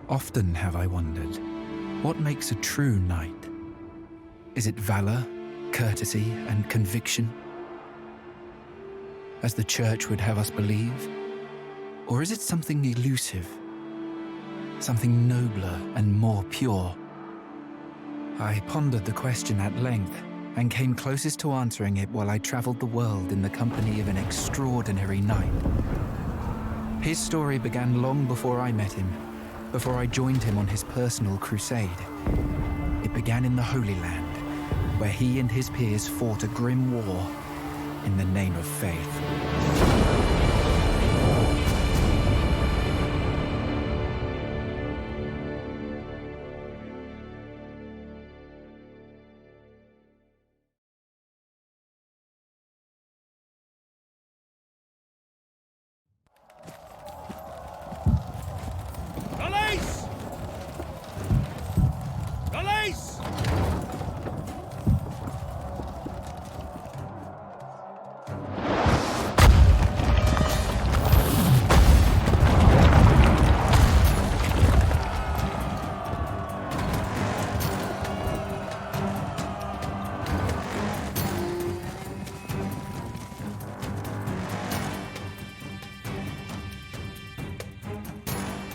Often have I wondered, what makes a true knight? Is it valor, courtesy, and conviction, as the Church would have us believe? Or is it something elusive, something nobler and more pure? I pondered the question at length and came closest to answering it while I traveled the world in the company of an extraordinary knight. His story began long before I met him, before I joined him on his personal crusade. It began in the Holy Land, where he and his peers fought a grim war in the name of faith.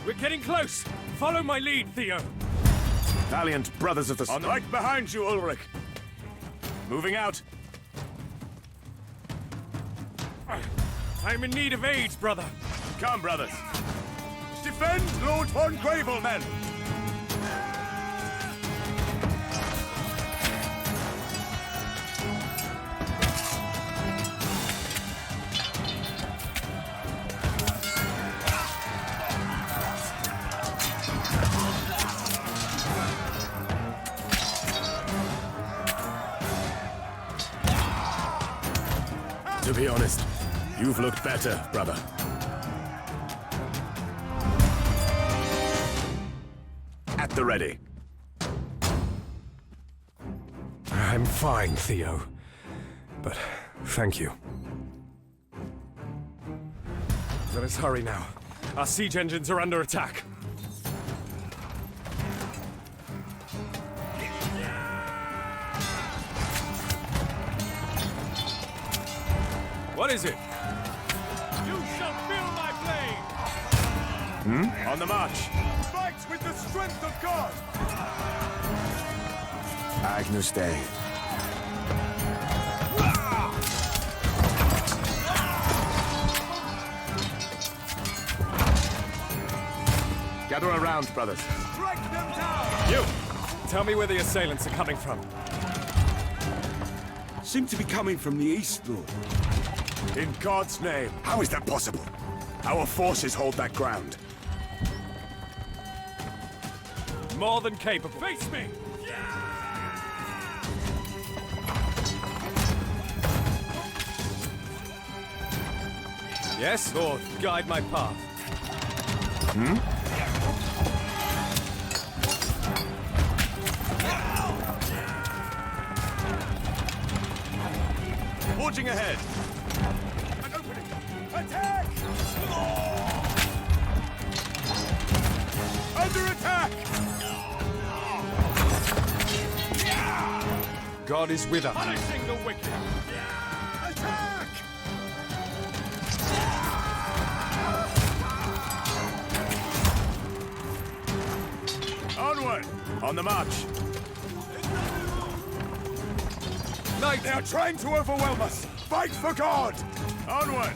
We're getting close! Follow my lead, Theo! Valiant brothers of the... Right behind you, Ulrich! Moving out! I'm in need of aid, brother! Come, brothers! Defend Lord von Gravel, men! To be honest, you've looked better, brother. At the ready. I'm fine, Theo. But thank you. Let us hurry now. Our siege engines are under attack. What is it? You shall feel my blade! On the march! Fight with the strength of God! Agnus Dei. Gather around, brothers. Strike them down! You! Tell me where the assailants are coming from. Seem to be coming from the east, Lord. In God's name. How is that possible? Our forces hold that ground. More than capable. Face me! Yes, Lord, guide my path. Forging ahead! An opening! Attack! Under attack! God is with us. Punishing the wicked! Attack! Onward! On the march! Knight! They are trying to overwhelm us! Fight for God! Onward!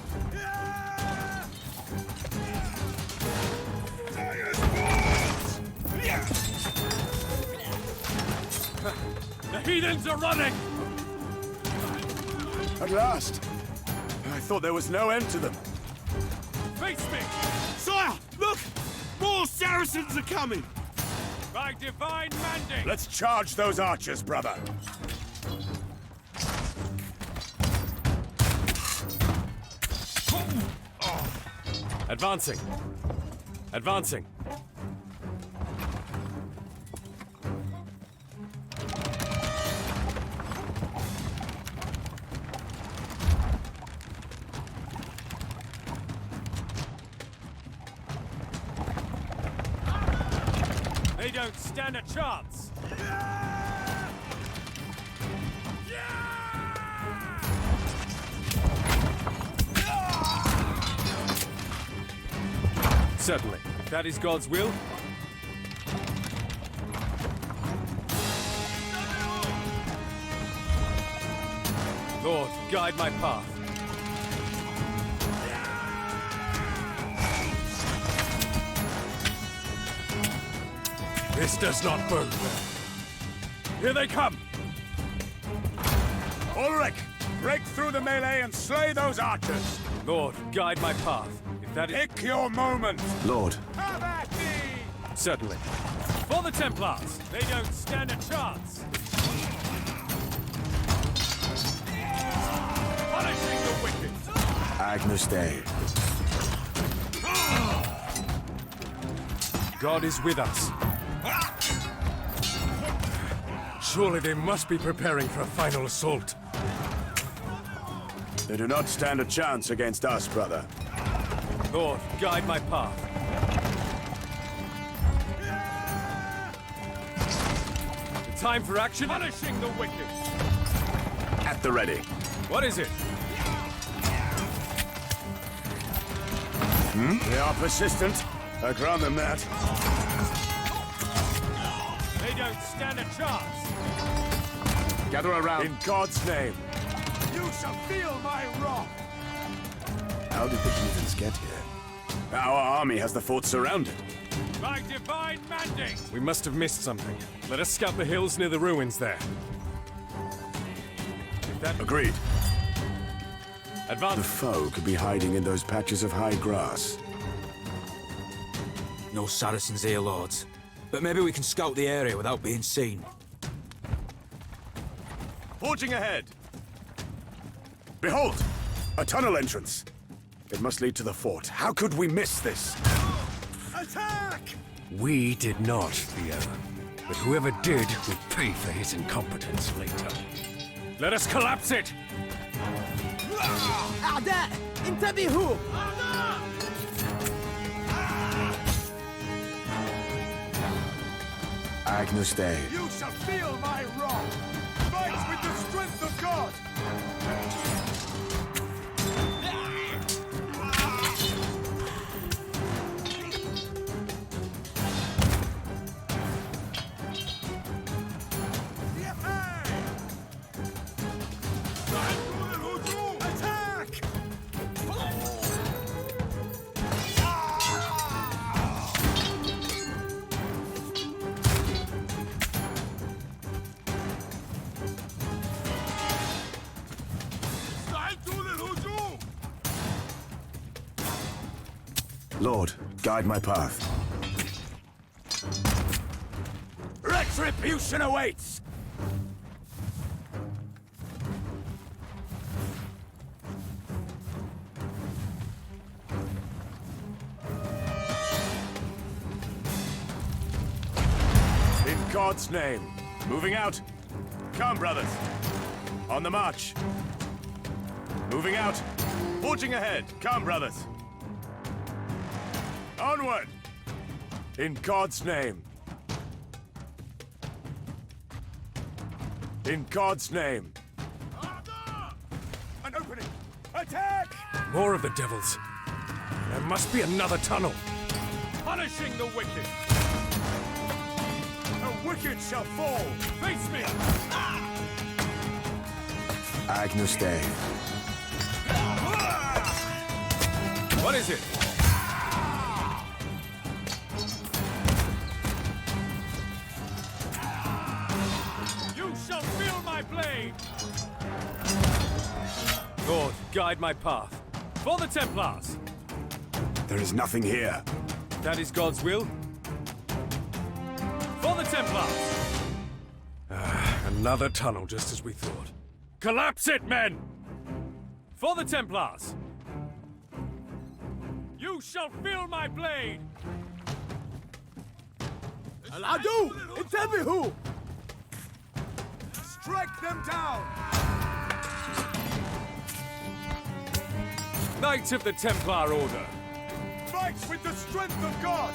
The heathens are running! At last! I thought there was no end to them. Face me! Sire! Look! More Saracens are coming! By divine mandate! Let's charge those archers, brother! Advancing. Advancing. don't stand a chance! Certainly. If that is God's will. Lord, guide my path. This does not bode well. Here they come! Ulrich, break through the melee and slay those archers! Lord, guide my path. If that is... Pick your moment! Lord, Have at thee! Certainly. For the Templars! They don't stand a chance! Punishing the wicked! Agnus Dei. God is with us. Surely they must be preparing for a final assault. They do not stand a chance against us, brother. Lord, guide my path. The time for action? Punishing the wicked! At the ready. What is it? They are persistent. I grant them that. They don't stand a chance! Gather around. In God's name. You shall feel my wrath! How did the heathens get here? Our army has the fort surrounded. By divine mandate! We must have missed something. Let us scout the hills near the ruins there. If that... Agreed. The Advance. foe could be hiding in those patches of high grass. No Saracens here, lords. But maybe we can scout the area without being seen. Forging ahead! Behold! A tunnel entrance! It must lead to the fort. How could we miss this? Attack! We did not, Theo. But whoever did will pay for his incompetence later. Let us collapse it! أعداء انتبهوا Agnus Dei. You shall feel my wrath! Fight with the strength of God! Attack! Lord, guide my path. Retribution awaits! In God's name. Moving out. Come, brothers. On the march. Moving out. Forging ahead. Come, brothers. Onward! In God's name. In God's name. An opening! Attack! More of the devils. There must be another tunnel. Punishing the wicked. The wicked shall fall! Face me! Agnus Dei. What is it? You shall feel my blade! Lord, guide my path. For the Templars! There is nothing here. That is God's will. For the Templars! Another tunnel, just as we thought. Collapse it, men! For the Templars! You shall feel my blade! العدو انتبهوا Strike them down! Knights of the Templar Order! Fight with the strength of God!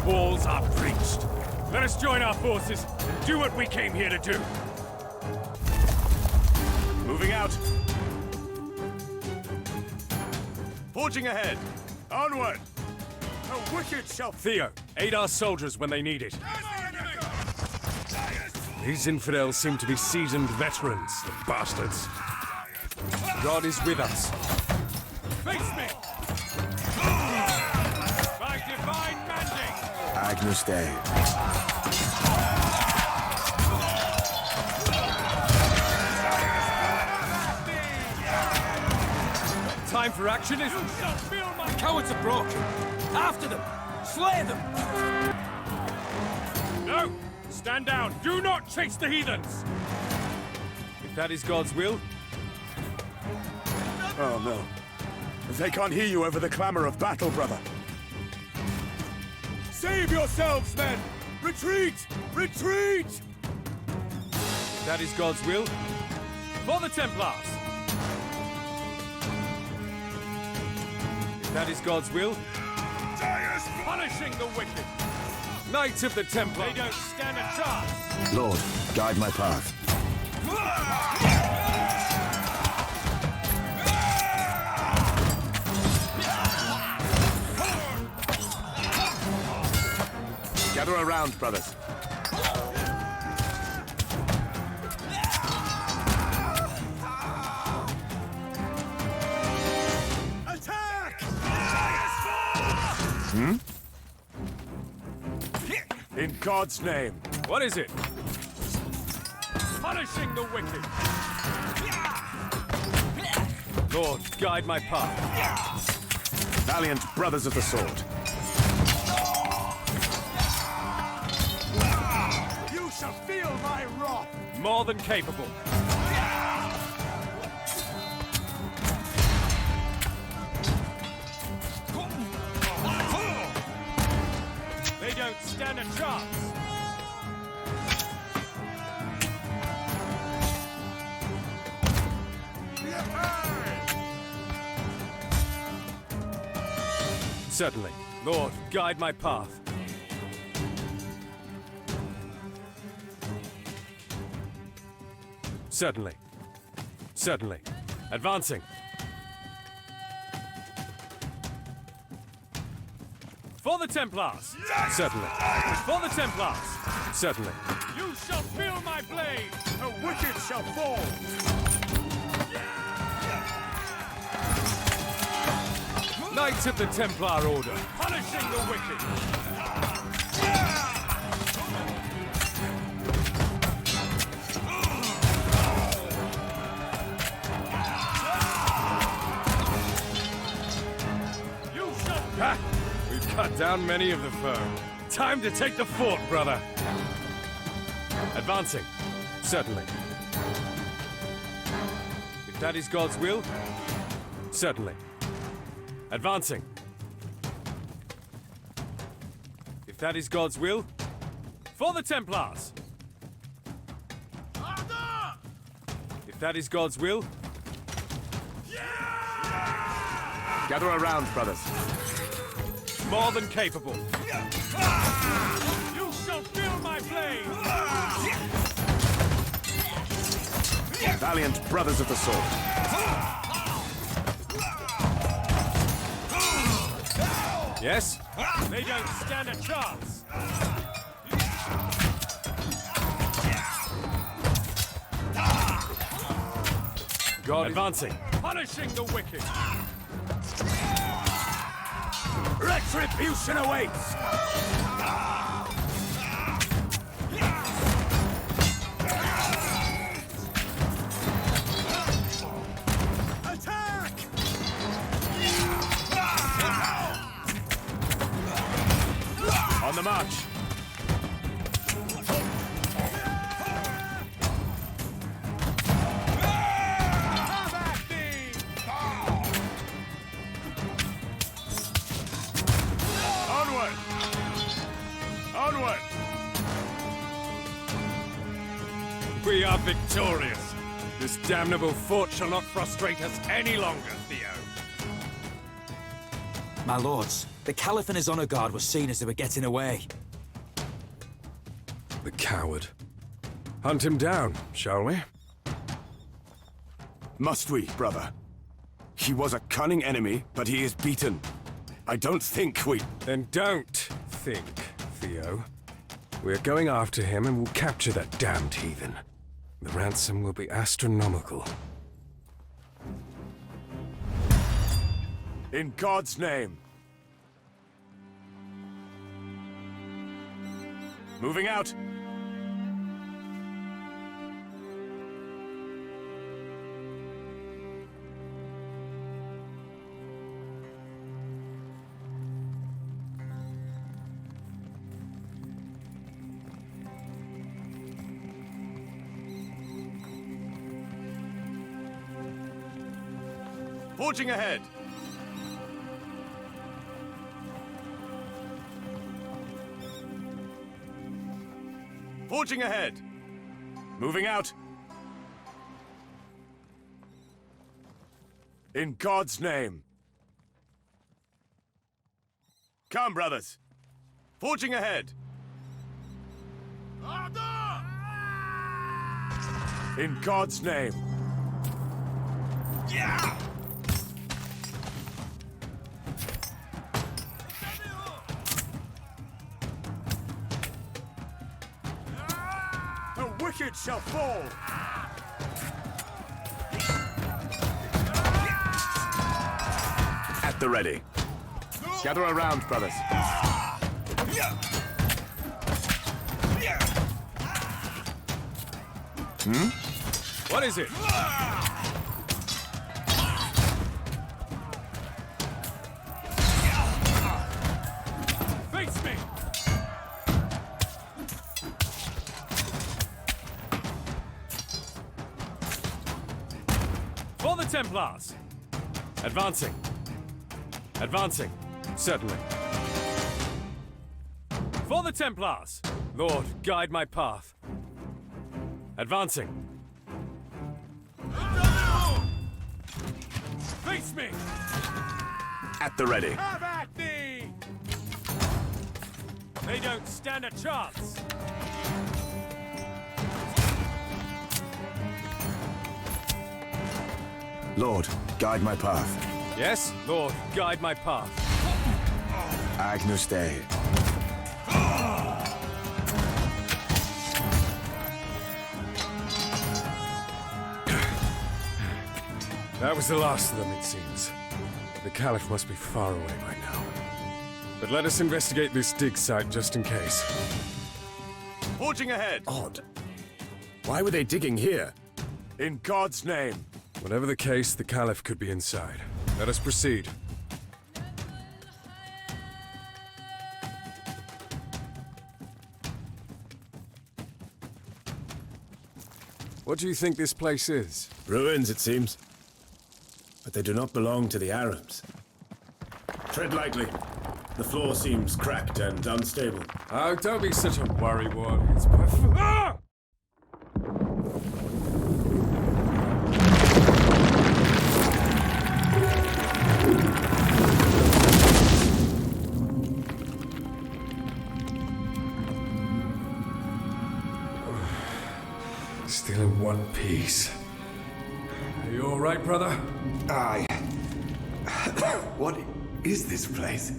walls are breached. Let us join our forces and do what we came here to do. Moving out. Forging ahead. Onward. The wicked shall... Theo, aid our soldiers when they need it. These infidels seem to be seasoned veterans, the bastards. God is with us. Face me! By divine mandate! Agnus Dei. Time for action is... The cowards are broken. After them! Slay them! No! Stand down! Do not chase the heathens! If that is God's will... Oh no. They can't hear you over the clamor of battle, brother. Save yourselves, men! Retreat! Retreat! If that is God's will... For the Templars! If that is God's will... Punishing the wicked! Knights of the Templar! They don't stand a chance! Lord, guide my path. Gather around, brothers. Attack! In God's name! What is it? Punishing the wicked! Lord, guide my path. Valiant brothers of the sword. You shall feel my wrath! More than capable. They don't stand a chance. Certainly. Lord, guide my path. Certainly. Certainly. Advancing. For the Templars! Certainly. For the Templars! Certainly. You shall feel my blade! The wicked shall fall! Knights of the Templar Order, punishing the wicked! You shall... Ha! We've cut down many of the foe. Time to take the fort, brother! Advancing. Certainly. If that is God's will, certainly. Advancing. If that is God's will, for the Templars! If that is God's will... Gather around, brothers. More than capable. You shall feel my blade! Valiant brothers of the sword. Yes? They don't stand a chance! God advancing. Punishing the wicked! Retribution awaits! Attack! On the march. Onward! Onward! We are victorious! This damnable fort shall not frustrate us any longer, Theo. My lords, the Caliph and his honor guard were seen as they were getting away. The coward. Hunt him down, shall we? Must we, brother? He was a cunning enemy, but he is beaten. I don't think we... Then don't think, Theo. We're going after him and we'll capture that damned heathen. The ransom will be astronomical. In God's name. Moving out. Forging ahead. Forging ahead. Moving out. In God's name. Come, brothers. Forging ahead. In God's name. Yeah! The wicked shall fall! At the ready. Gather around, brothers. What is it? Face me! For the Templars! Advancing. Advancing. Certainly. For the Templars! Lord, guide my path. Advancing. Face me! At the ready. Have at thee! They don't stand a chance! Lord, guide my path. Yes, Lord, guide my path. Agnus Dei. That was the last of them, it seems. The Caliph must be far away by now. But let us investigate this dig site just in case. Forging ahead. Odd. Why were they digging here? In God's name. Whatever the case, the Caliph could be inside. Let us proceed. What do you think this place is? Ruins, it seems. But they do not belong to the Arabs. Tread lightly. The floor seems cracked and unstable. Oh, don't be such a worrywart. It's perfect. Ah! Still in one piece. Are you all right, brother? Aye. What is this place?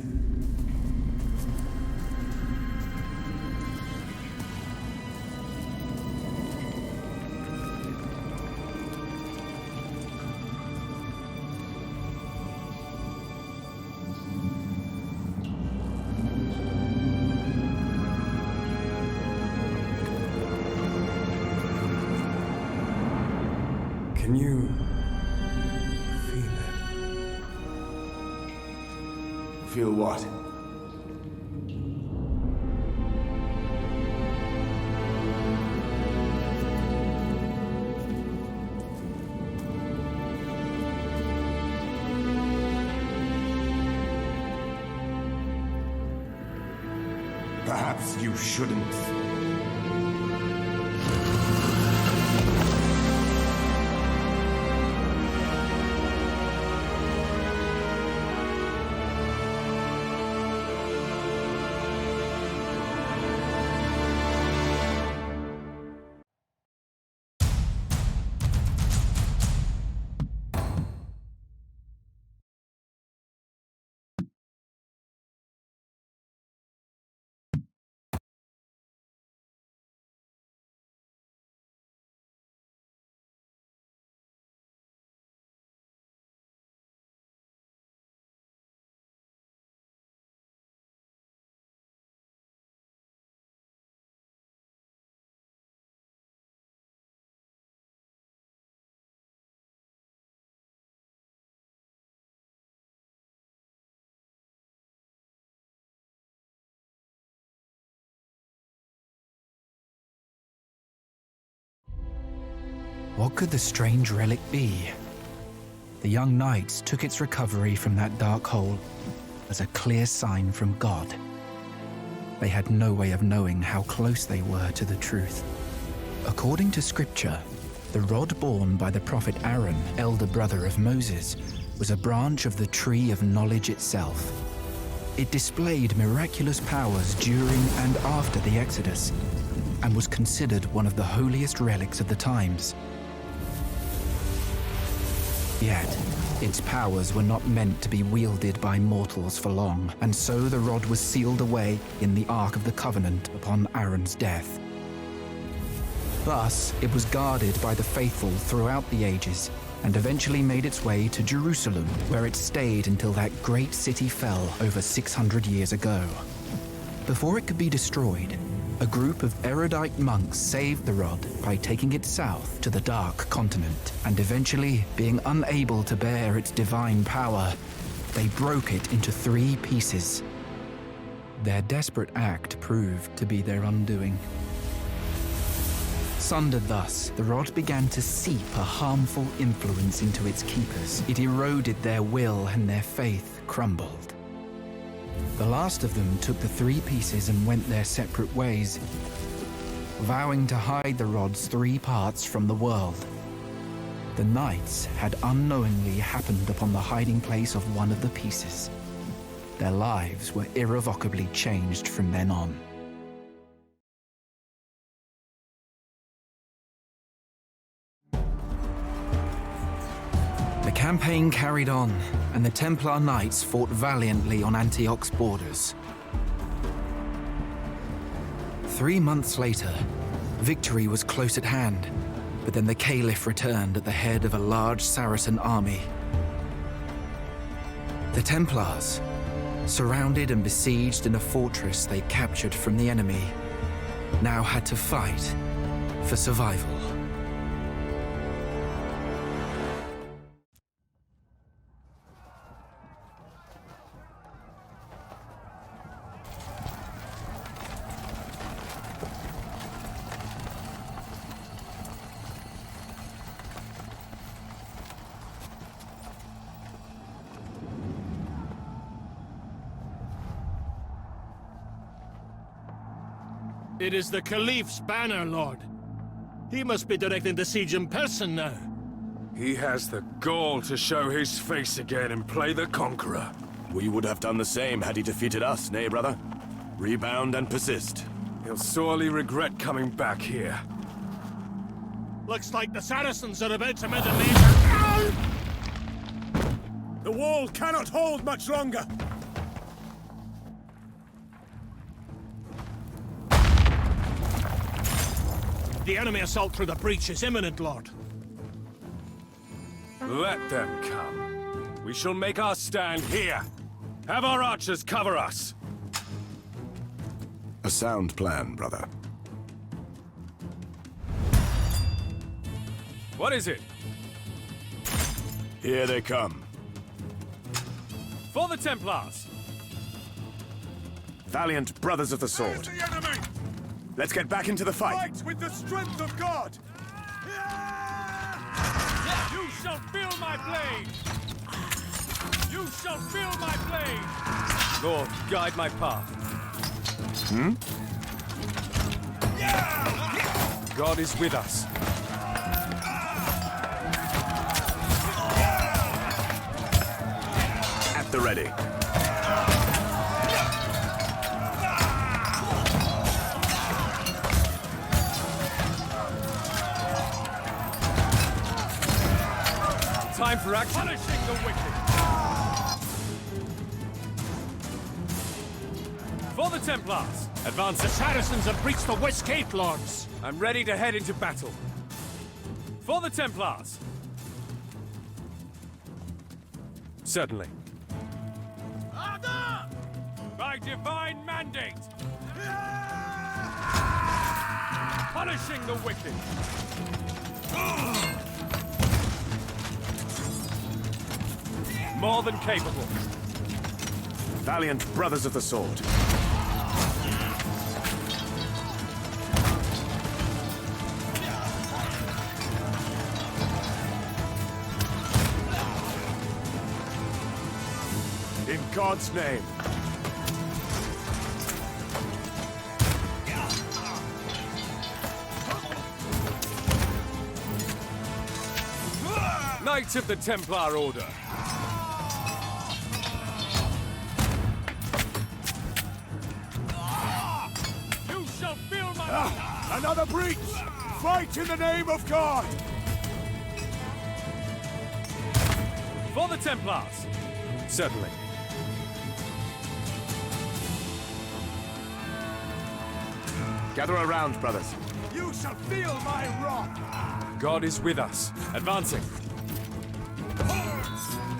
Can you feel it? Feel what? Perhaps you shouldn't. What could the strange relic be? The young knights took its recovery from that dark hole as a clear sign from God. They had no way of knowing how close they were to the truth. According to scripture, the rod borne by the prophet Aaron, elder brother of Moses, was a branch of the tree of knowledge itself. It displayed miraculous powers during and after the Exodus, and was considered one of the holiest relics of the times. Yet, its powers were not meant to be wielded by mortals for long, and so the rod was sealed away in the Ark of the Covenant upon Aaron's death. Thus, it was guarded by the faithful throughout the ages, and eventually made its way to Jerusalem, where it stayed until that great city fell over 600 years ago. Before it could be destroyed, a group of erudite monks saved the rod by taking it south to the Dark Continent, and eventually, being unable to bear its divine power, they broke it into 3 pieces. Their desperate act proved to be their undoing. Sundered thus, the rod began to seep a harmful influence into its keepers. It eroded their will, and their faith crumbled. The last of them took the 3 pieces and went their separate ways, vowing to hide the rod's 3 parts from the world. The knights had unknowingly happened upon the hiding place of one of the pieces. Their lives were irrevocably changed from then on. The campaign carried on, and the Templar Knights fought valiantly on Antioch's borders. 3 months later, victory was close at hand, but then the Caliph returned at the head of a large Saracen army. The Templars, surrounded and besieged in a fortress they captured from the enemy, now had to fight for survival. It is the Caliph's banner, Lord. He must be directing the siege in person now. He has the gall to show his face again and play the conqueror. We would have done the same had he defeated us, nay, brother? Rebound and persist. He'll sorely regret coming back here. Looks like the Saracens are about to mend a major... The wall cannot hold much longer. The enemy assault through the breach is imminent, Lord. Let them come. We shall make our stand here. Have our archers cover us. A sound plan, brother. What is it? Here they come. For the Templars! Valiant brothers of the sword. The enemy! Let's get back into the fight. Fight with the strength of God! You shall feel my blade! You shall feel my blade! Lord, guide my path. God is with us. At the ready. Time for action. Punishing the wicked. For the Templars. Advance. The Saracens have breached the West Gate, Lords. I'm ready to head into battle. For the Templars. Certainly. By divine mandate. Punishing the wicked. More than capable. Valiant brothers of the sword. In God's name. Knights of the Templar Order. You shall feel my another breach! Fight in the name of God! For the Templars. Certainly. Gather around, brothers. You shall feel my wrath! God is with us. Advancing.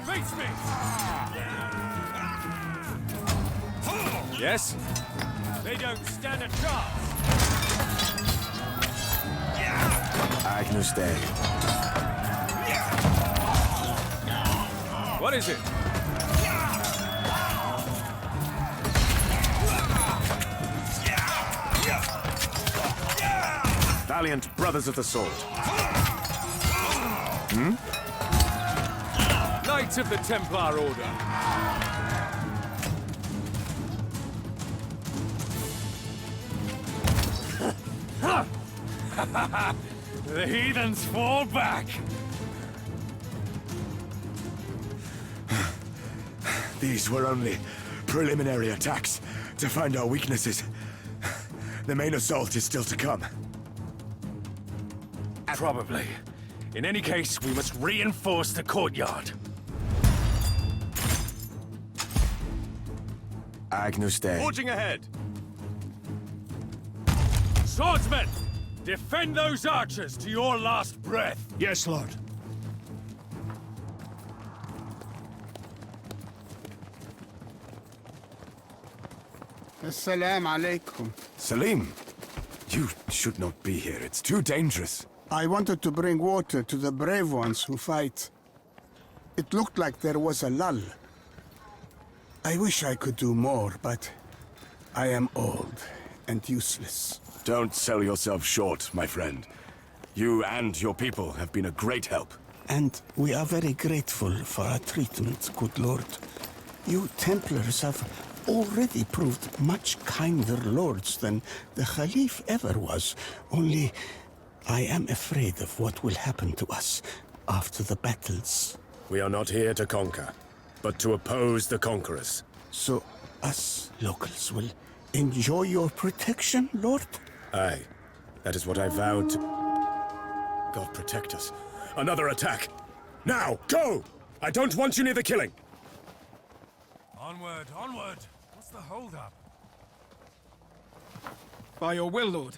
Face me! Yes? They don't stand a chance! Agnus Dei. What is it? Valiant brothers of the sword. Knights of the Templar Order. The heathens fall back! These were only preliminary attacks to find our weaknesses. The main assault is still to come. Probably. In any case, we must reinforce the courtyard. Agnus Dei. Forging ahead! Swordsmen! Defend those archers to your last breath! Yes, Lord. Assalamu alaikum. Salim, you should not be here. It's too dangerous. I wanted to bring water to the brave ones who fight. It looked like there was a lull. I wish I could do more, but I am old and useless. Don't sell yourself short, my friend. You and your people have been a great help. And we are very grateful for our treatment, good lord. You Templars have already proved much kinder lords than the Khalif ever was. Only, I am afraid of what will happen to us after the battles. We are not here to conquer, but to oppose the conquerors. So, us locals will enjoy your protection, Lord? Aye, that is what I vowed to... God protect us. Another attack! Now, go! I don't want you near the killing! Onward, onward! What's the hold-up? By your will, Lord.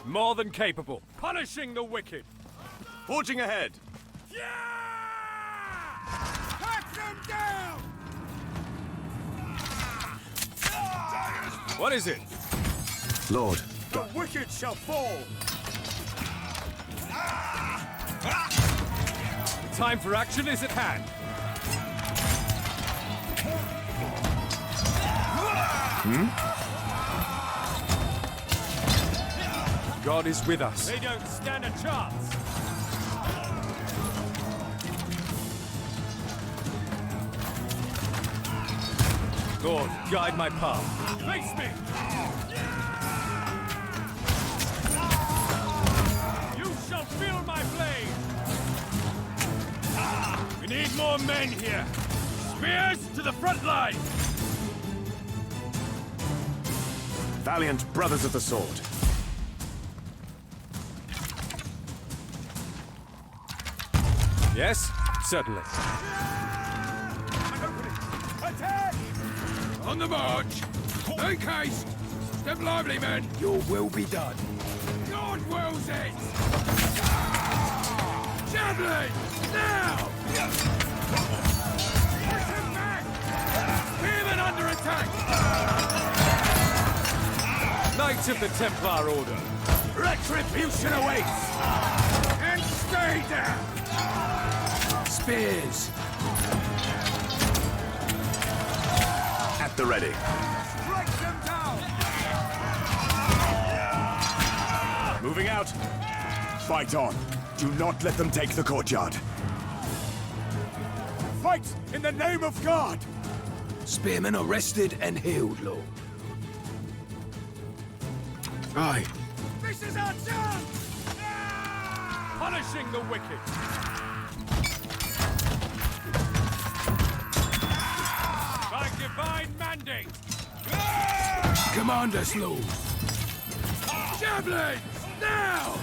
More than capable. Punishing the wicked. Forging ahead! Yeah! Cut them down! What is it? Lord, The wicked shall fall! The time for action is at hand. God is with us. They don't stand a chance! Lord, guide my path. Face me! You shall feel my blade! We need more men here! Spears to the front line! Valiant brothers of the sword. Yes, certainly. Attack! On the march! Make haste! Step lively, men! Your will be done. God wills it! Javelin! Now! Push him back! Spearmen under attack! Knights of the Templar Order. Retribution awaits! And stay down! Spears. At the ready. Strike them down! Moving out. Fight on. Do not let them take the courtyard. Fight in the name of God! Spearmen arrested and healed, Lord. Aye. This is our chance! Punishing the wicked! By divine mandate! Command us, Lord. Javelins! Now!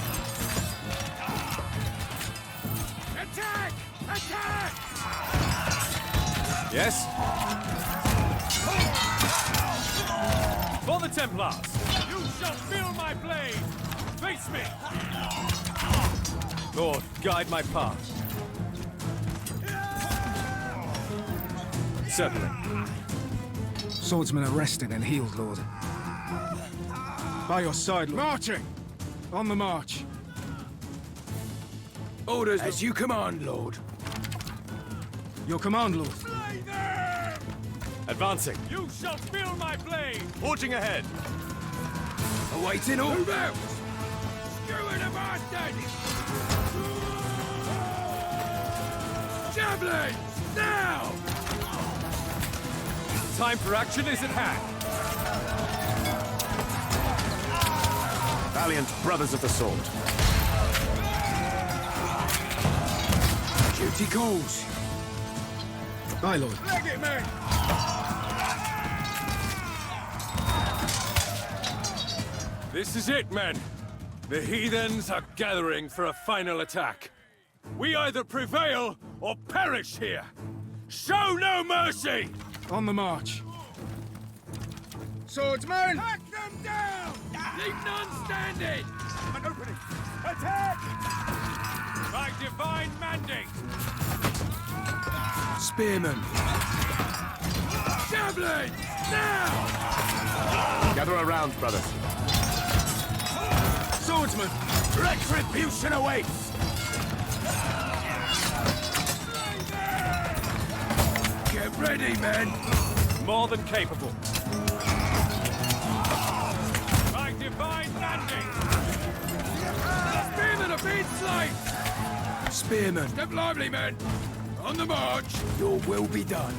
Attack! Attack! Yes? For the Templars! You shall feel my blade! Face me! Lord, guide my path. Certainly. Swordsman arrested and healed, Lord. By your side, Lord. Marching! On the march. Orders as you command, Lord. Your command, Lord. Slay them! Advancing. You shall feel my blade! Forging ahead. Awaiting all. Move out! Skewer the bastards! Javelins! Now! Time for action is at hand. Valiant brothers of the sword. Duty calls. Aye, Lord. Leg it, men! This is it, men. The heathens are gathering for a final attack. We either prevail or perish here. Show no mercy! On the march. Swordsman! Hack them down! Leave none standing! An opening! Attack! By divine mandate! Spearmen! Javelins! Now! Gather around, brothers. Swordsman! Retribution awaits! Get ready, men! More than capable. By divine mandate! Spearmen are being slain! Spearmen! Step lively, men! On the march! Your will be done.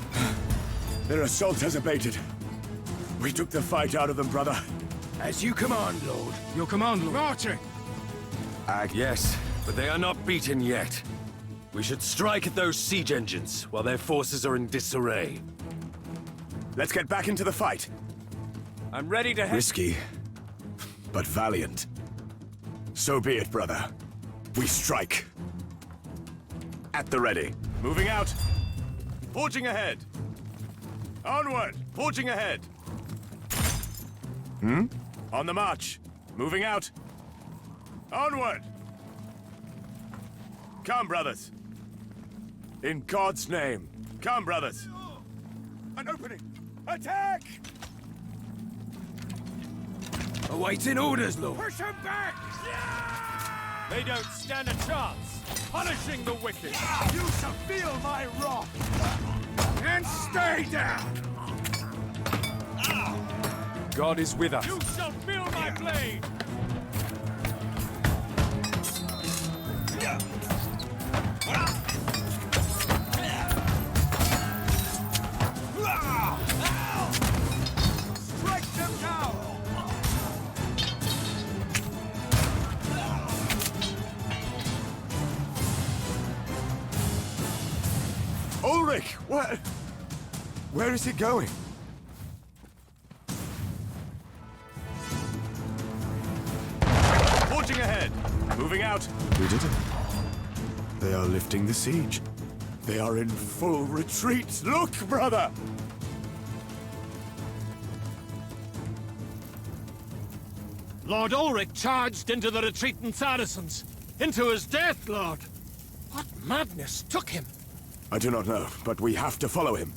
Their assault has abated. We took the fight out of them, brother. As you command, Lord. Your command, Lord. Marching! Yes, but they are not beaten yet. We should strike at those siege engines while their forces are in disarray. Let's get back into the fight. I'm ready to head. Risky, but valiant. So be it, brother. We strike. At the ready. Moving out. Forging ahead. Onward! Forging ahead. On the march. Moving out. Onward! Come, brothers. In God's name. Come, brothers. An opening! Attack! Awaiting orders, Lord. Push him back! They don't stand a chance! Punishing the wicked! You shall feel my wrath! And stay down! God is with us. You shall feel my blade! Strike them down! Ulrich! Where is he going? Forging ahead. Moving out. We did it. They are lifting the siege. They are in full retreat. Look, brother! Lord Ulrich charged into the retreating Saracens. Into his death, Lord! What madness took him? I do not know, but we have to follow him.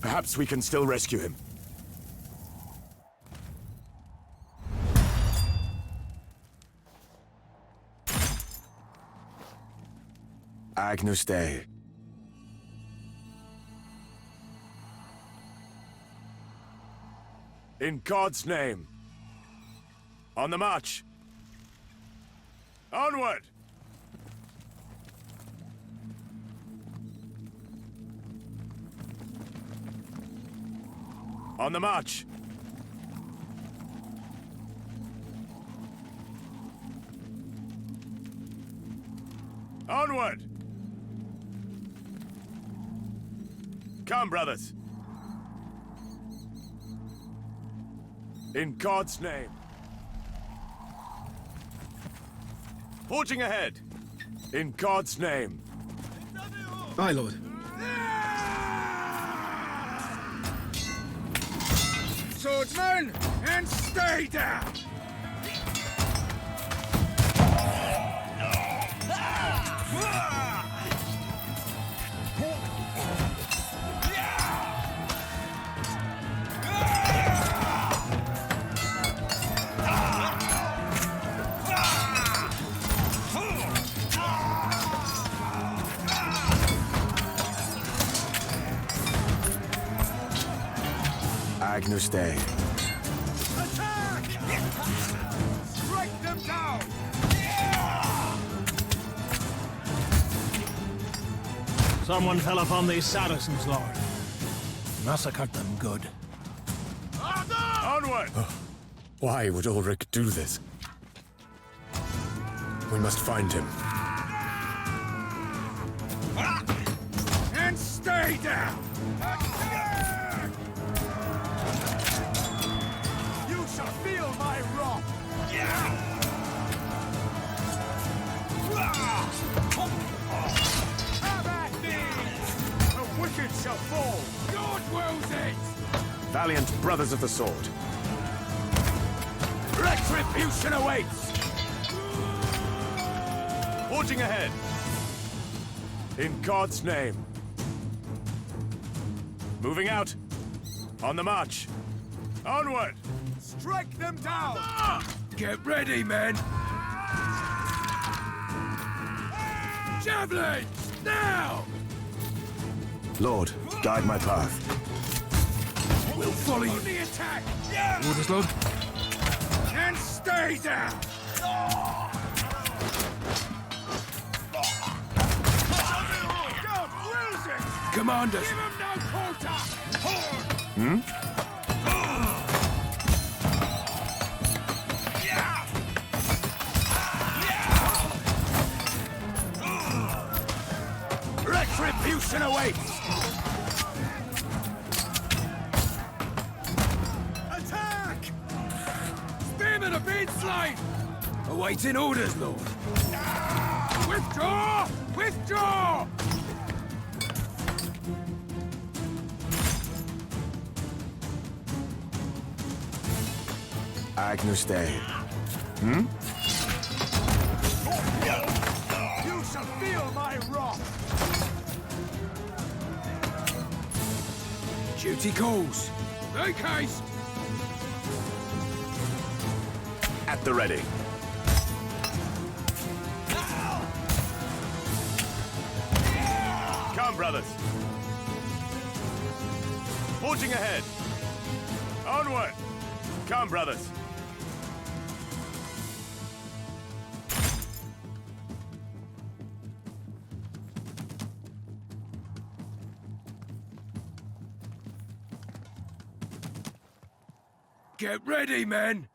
Perhaps we can still rescue him. Agnus Dei. In God's name. On the march. Onward! On the march! Onward! Come, brothers! In God's name! Forging ahead! In God's name! Aye, Lord. Swordsman, and stay down! Agnus Dei. Attack! Strike them down! Someone fell upon these Saracens, Lord. Massacred them good. Onward! Why would Ulrich do this? We must find him. And stay down! You shall feel my wrath! Have at me! The wicked shall fall! God wills it! Valiant brothers of the sword. Retribution awaits! Forging ahead. In God's name. Moving out. On the march. Onward! Strike them down! Get ready, men! Javelins! Now! Lord, guide my path. We'll follow you. On the attack! Orders, Lord. And stay down! God wills it! Commanders. Give him no quarter! Horn! Retribution awaits! Attack! Spearmen are being slain! Awaiting orders, Lord. Withdraw! Withdraw! Agnus Dei. You shall feel my wrath! Duty calls. Make haste! At the ready. Come, brothers. Forging ahead. Onward. Come, brothers. Get ready, men!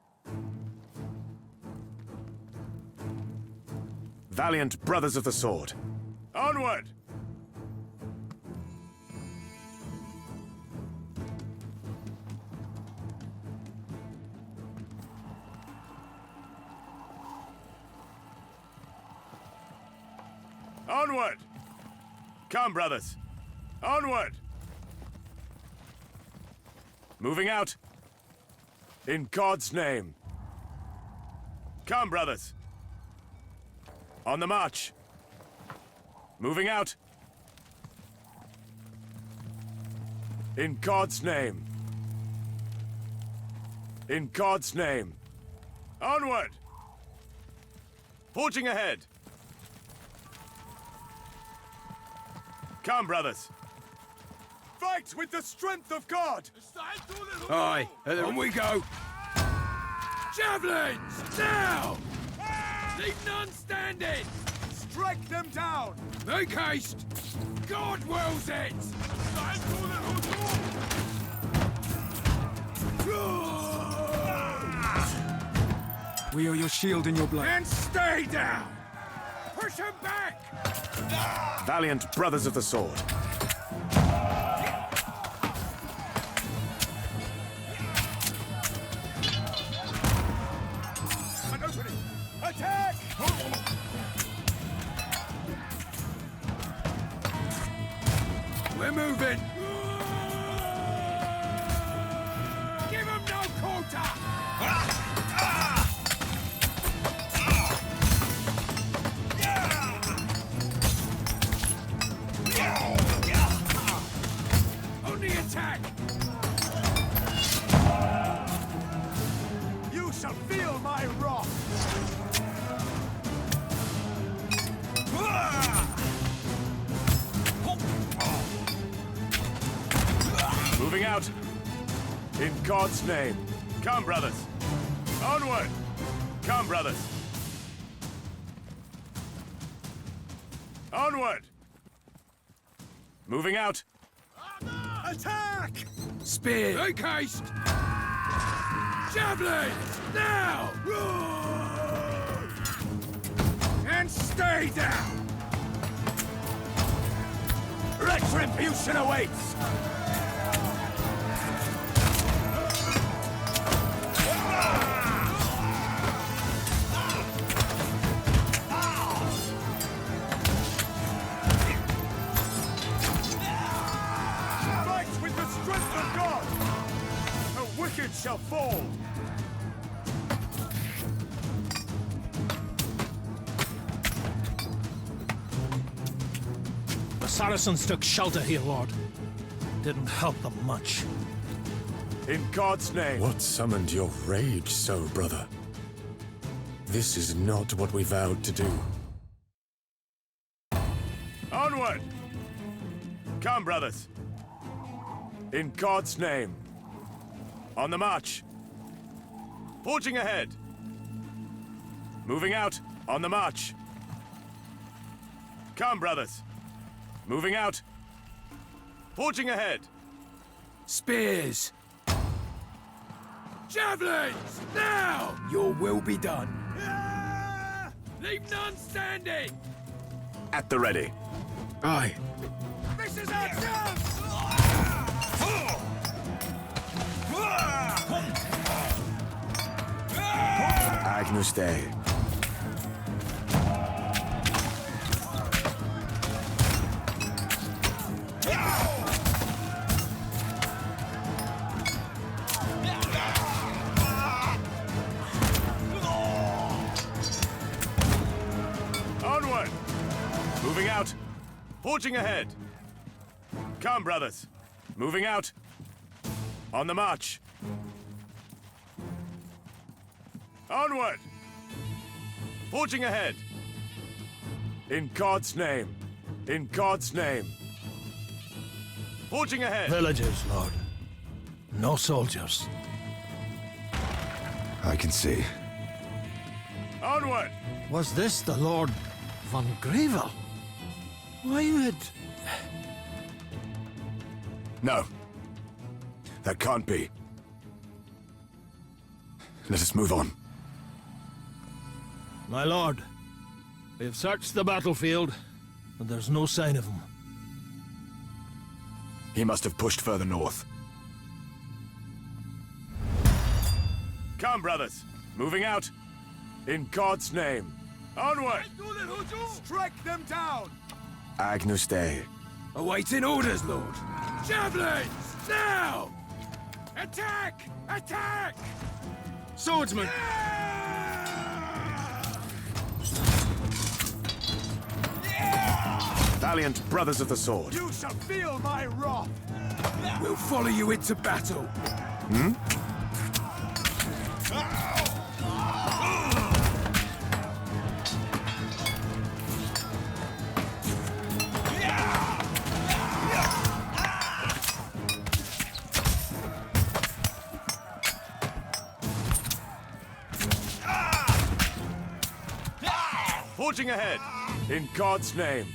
Valiant brothers of the sword. Onward! Onward! Come, brothers. Onward! Moving out. In God's name. Come, brothers. On the march. Moving out. In God's name. In God's name. Onward! Forging ahead. Come, brothers. Fight with the strength of God! Aye, on we go! Javelins! Now! Leave none standing! Strike them down! Make haste! God wills it! We are your shield and your blade. And stay down! Push him back! Valiant brothers of the sword. An opening! Attack! We're moving! Give him no quarter! Only attack! You shall feel my wrath! Moving out. In God's name. Come, brothers. Onward. Come, brothers. Onward. Moving out. Attack! Spear! Make haste! Javelin! Now! And stay down! Retribution awaits! Fight with the strength of God! The wicked shall fall! The Saracens took shelter here, Lord. Didn't help them much. In God's name. What summoned your rage so, brother? This is not what we vowed to do. Onward. Come, brothers. In God's name. On the march. Forging ahead. Moving out. On the march. Come, brothers. Moving out. Forging ahead. Spears! Javelins! Now! Your will be done. Leave none standing! At the ready. Aye. This is our chance! Agnus Dei. Onward! Moving out. Forging ahead. Come, brothers. Moving out. On the march. Onward! Forging ahead. In God's name. In God's name. Forging ahead. Villagers, Lord. No soldiers. I can see. Onward! Was this the Lord von Gravel? Why would... No. That can't be. Let us move on. My lord, we have searched the battlefield, but there's no sign of him. He must have pushed further north. Come, brothers. Moving out. In God's name. Onward! Strike them down! Agnus Dei. Awaiting orders, Lord. Javelins! Now! Attack! Attack! Swordsman! Valiant brothers of the sword. You shall feel my wrath! We'll follow you into battle. Forging ahead. In God's name.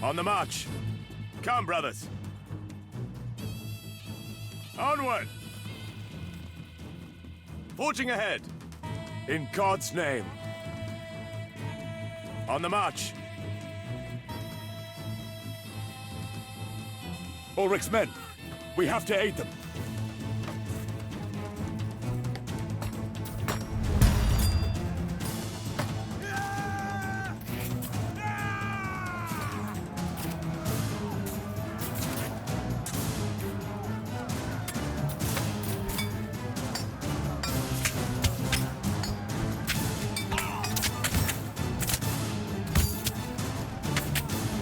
On the march. Come, brothers. Onward. Forging ahead! In God's name. On the march! Ulrich's men! We have to aid them!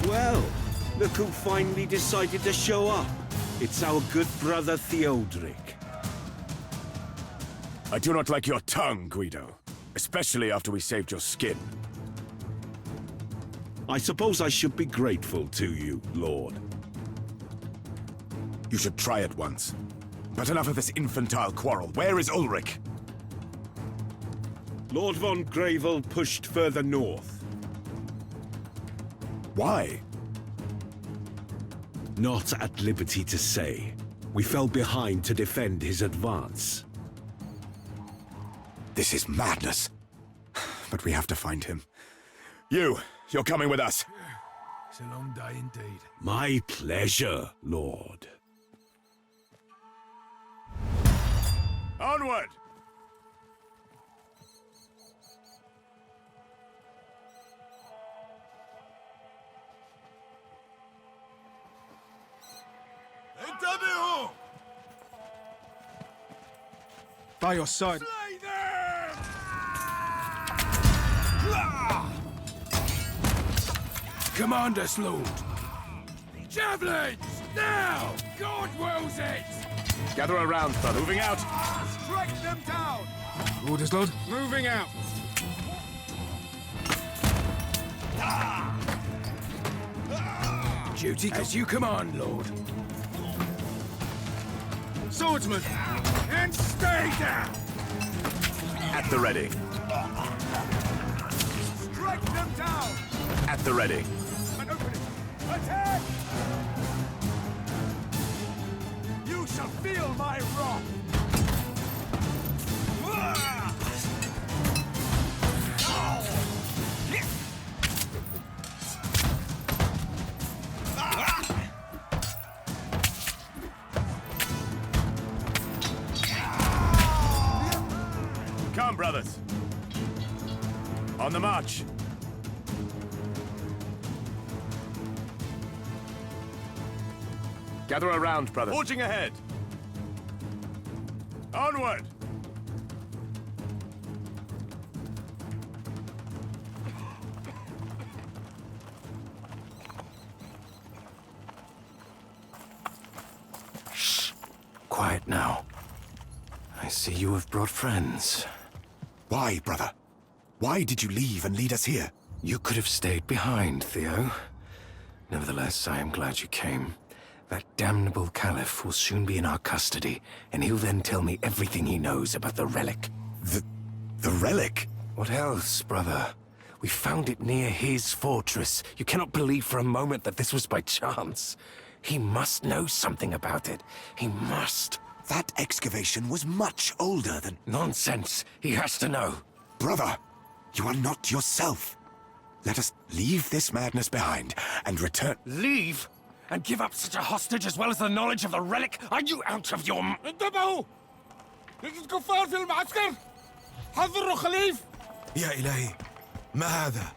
Well, look who finally decided to show up. It's our good brother Theodoric. I do not like your tongue, Guido. Especially after we saved your skin. I suppose I should be grateful to you, Lord. You should try it once. But enough of this infantile quarrel. Where is Ulrich? Lord von Gravel pushed further north. Why? Not at liberty to say. We fell behind to defend his advance. This is madness. But we have to find him. You're coming with us. It's a long day indeed. My pleasure, Lord. Onward! By your side. Slay them! Command us, Lord. Javelins! Now! God wills it! Gather around, brother. Moving out! Strike them down! Orders, Lord. Moving out! Duty as you command, Lord. Swordsman! And stay down! At the ready. Strike them down! At the ready. An opening! Attack! You shall feel my wrath! Come, brothers. On the march. Gather around, brothers. Forging ahead. Onward! Shh. Quiet now. I see you have brought friends. Why, brother? Why did you leave and lead us here? You could have stayed behind, Theo. Nevertheless, I am glad you came. That damnable Caliph will soon be in our custody, and he'll then tell me everything he knows about the Relic. The Relic? What else, brother? We found it near his fortress. You cannot believe for a moment that this was by chance. He must know something about it. He must. That excavation was much older than... Nonsense. He has to know. Brother, you are not yourself. Let us leave this madness behind and return... Leave? And give up such a hostage as well as the knowledge of the Relic? Are you out of your... انتبهوا! الكفار في المعسكر! حذروا خليف! يا إلهي ما هذا؟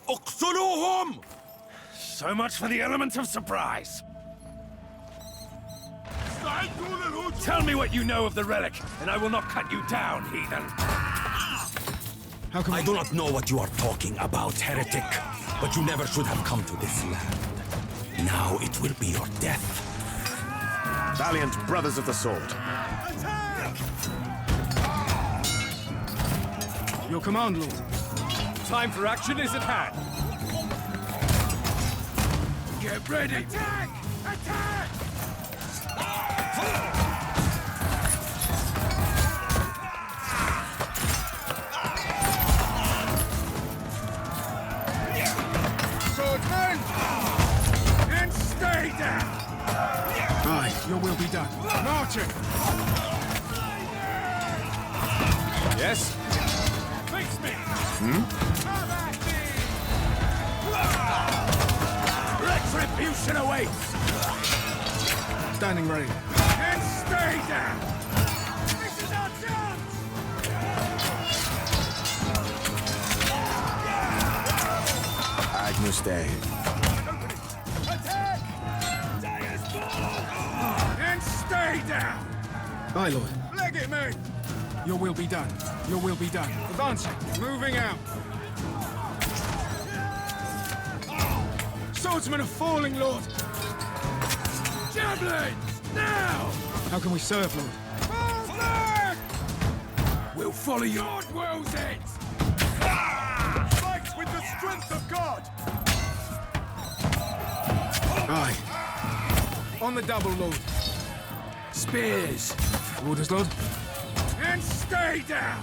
اقتلوهم! So much for the element of surprise. Tell me what you know of the Relic, and I will not cut you down, heathen. How come I do not know what you are talking about, heretic. But you never should have come to this land. Now it will be your death. Valiant brothers of the sword. Attack! Your command, Lord. Time for action is at hand. Get ready! Attack! Attack! Swordsman! And stay down! Aye, your will be done. Marching! Yes? Face me! Retribution awaits! Standing ready. And stay down! This is our chance! Agnus Dei. Attack! Dyer's ball! And stay down! Aye, Lord. Leg it, mate! Your will be done. Your will be done. Advancing. Moving out. Swordsmen are falling, Lord. Javelins! Now! How can we serve, Lord? Fall back! We'll follow you. God wills it! Fight with the strength of God! Aye. On the double, Lord. Spears! Orders, Lord. And stay down!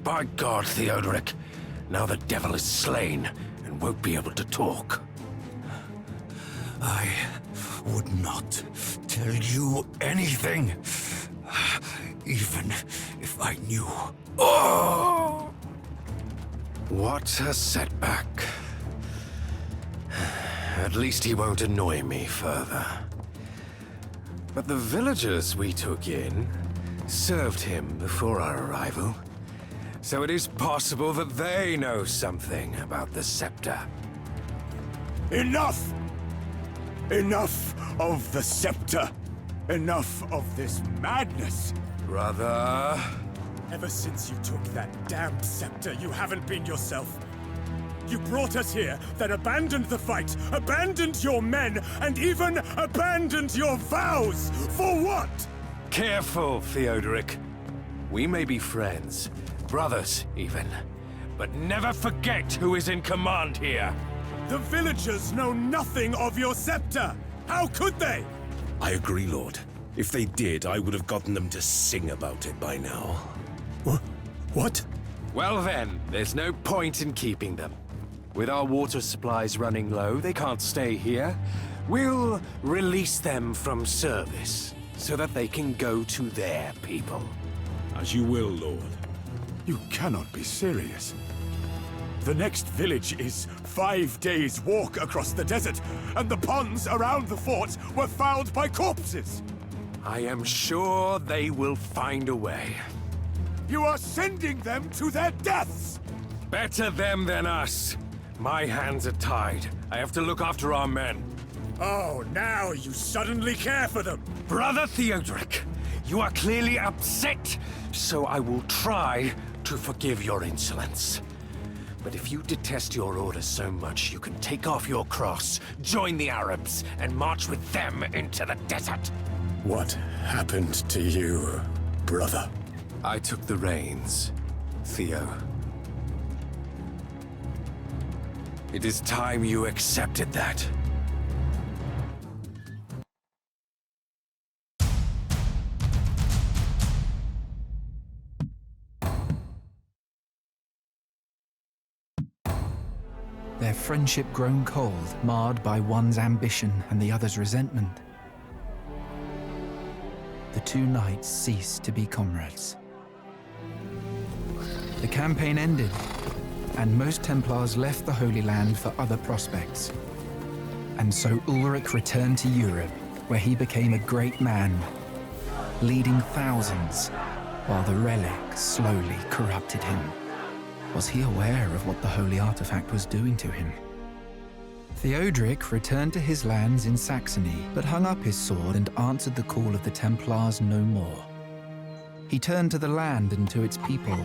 By God, Theodoric. Now the devil is slain and won't be able to talk. I would not tell you anything, even if I knew. Oh! What a setback. At least he won't annoy me further. But the villagers we took in served him before our arrival. So it is possible that they know something about the scepter. Enough! Enough of the scepter! Enough of this madness! Brother... Ever since you took that damned scepter, you haven't been yourself. You brought us here, then abandoned the fight, abandoned your men, and even abandoned your vows! For what? Careful, Theodoric. We may be friends, brothers even, but never forget who is in command here. The villagers know nothing of your scepter! How could they? I agree, Lord. If they did, I would have gotten them to sing about it by now. What? Well then, there's no point in keeping them. With our water supplies running low, they can't stay here. We'll release them from service, so that they can go to their people. As you will, Lord. You cannot be serious. The next village is 5 days' walk across the desert, and the ponds around the fort were fouled by corpses! I am sure they will find a way. You are sending them to their deaths! Better them than us. My hands are tied. I have to look after our men. Oh, now you suddenly care for them! Brother Theodoric, you are clearly upset, so I will try to forgive your insolence. But if you detest your order so much, you can take off your cross, join the Arabs, and march with them into the desert. What happened to you, brother? I took the reins, Theo. It is time you accepted that. Their friendship grown cold, marred by one's ambition and the other's resentment. The two knights ceased to be comrades. The campaign ended, and most Templars left the Holy Land for other prospects. And so Ulrich returned to Europe, where he became a great man, leading thousands, while the Relic slowly corrupted him. Was he aware of what the holy artifact was doing to him? Theodoric returned to his lands in Saxony, but hung up his sword and answered the call of the Templars no more. He turned to the land and to its people,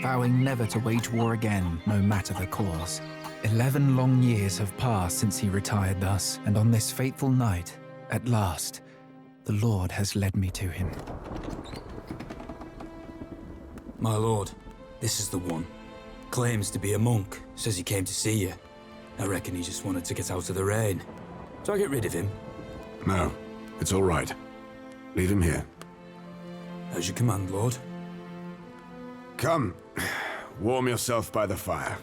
vowing never to wage war again, no matter the cause. 11 long years have passed since he retired thus, and on this fateful night, at last, the Lord has led me to him. My lord, this is the one. Claims to be a monk, says he came to see you. I reckon he just wanted to get out of the rain. Do I get rid of him? No, it's all right. Leave him here. As you command, lord. Come, warm yourself by the fire.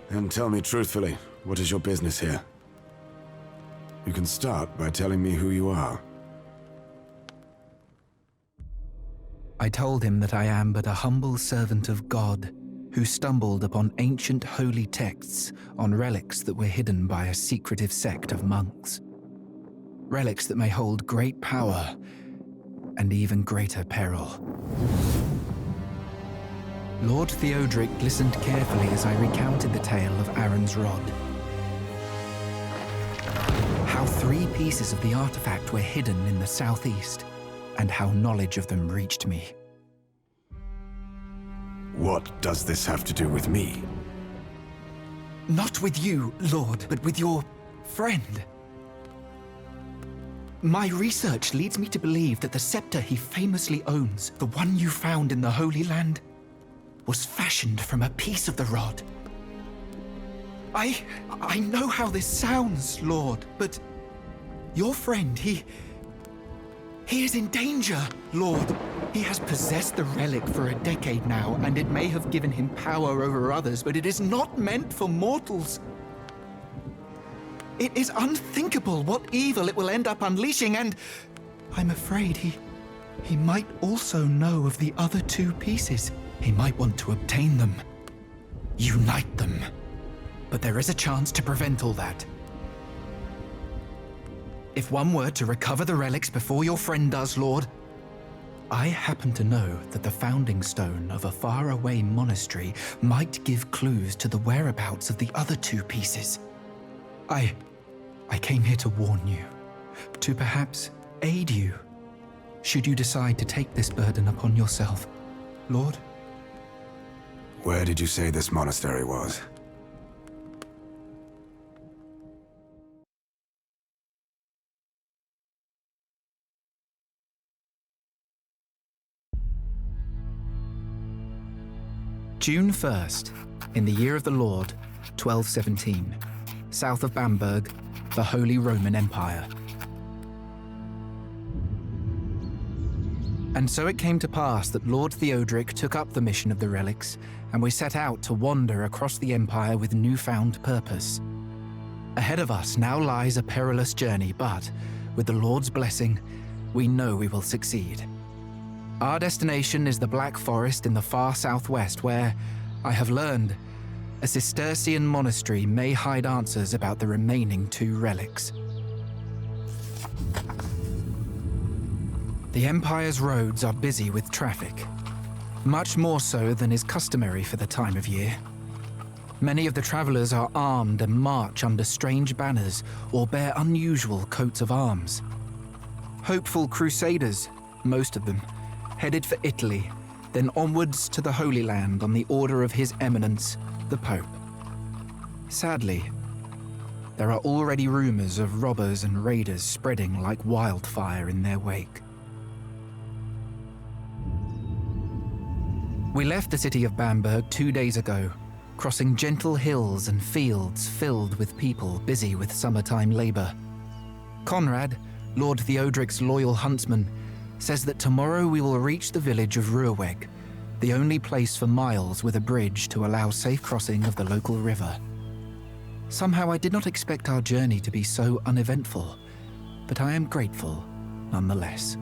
And tell me truthfully, what is your business here? You can start by telling me who you are. I told him that I am but a humble servant of God, who stumbled upon ancient holy texts on relics that were hidden by a secretive sect of monks. Relics that may hold great power and even greater peril. Lord Theodoric listened carefully as I recounted the tale of Aaron's rod. How 3 pieces of the artifact were hidden in the southeast, and how knowledge of them reached me. What does this have to do with me? Not with you, Lord, but with your friend. My research leads me to believe that the scepter he famously owns, the one you found in the Holy Land, was fashioned from a piece of the rod. I know how this sounds, Lord, but your friend, he is in danger, Lord. He has possessed the relic for a decade now, and it may have given him power over others, but it is not meant for mortals. It is unthinkable what evil it will end up unleashing, and I'm afraid he might also know of the other 2 pieces. He might want to obtain them, unite them. But there is a chance to prevent all that. If one were to recover the relics before your friend does, Lord, I happen to know that the founding stone of a faraway monastery might give clues to the whereabouts of the other 2 pieces. I came here to warn you, to perhaps aid you, should you decide to take this burden upon yourself, Lord. Where did you say this monastery was? June 1st, in the year of the Lord, 1217, south of Bamberg, the Holy Roman Empire. And so it came to pass that Lord Theodoric took up the mission of the relics, and we set out to wander across the empire with newfound purpose. Ahead of us now lies a perilous journey, but with the Lord's blessing, we know we will succeed. Our destination is the Black Forest in the far southwest, where, I have learned, a Cistercian monastery may hide answers about the remaining 2 relics. The Empire's roads are busy with traffic, much more so than is customary for the time of year. Many of the travelers are armed and march under strange banners or bear unusual coats of arms. Hopeful crusaders, most of them, headed for Italy, then onwards to the Holy Land on the order of His Eminence, the Pope. Sadly, there are already rumors of robbers and raiders spreading like wildfire in their wake. We left the city of Bamberg 2 days ago, crossing gentle hills and fields filled with people busy with summertime labor. Conrad, Lord Theodoric's loyal huntsman, says that tomorrow we will reach the village of Ruhrweg, the only place for miles with a bridge to allow safe crossing of the local river. Somehow I did not expect our journey to be so uneventful, but I am grateful nonetheless.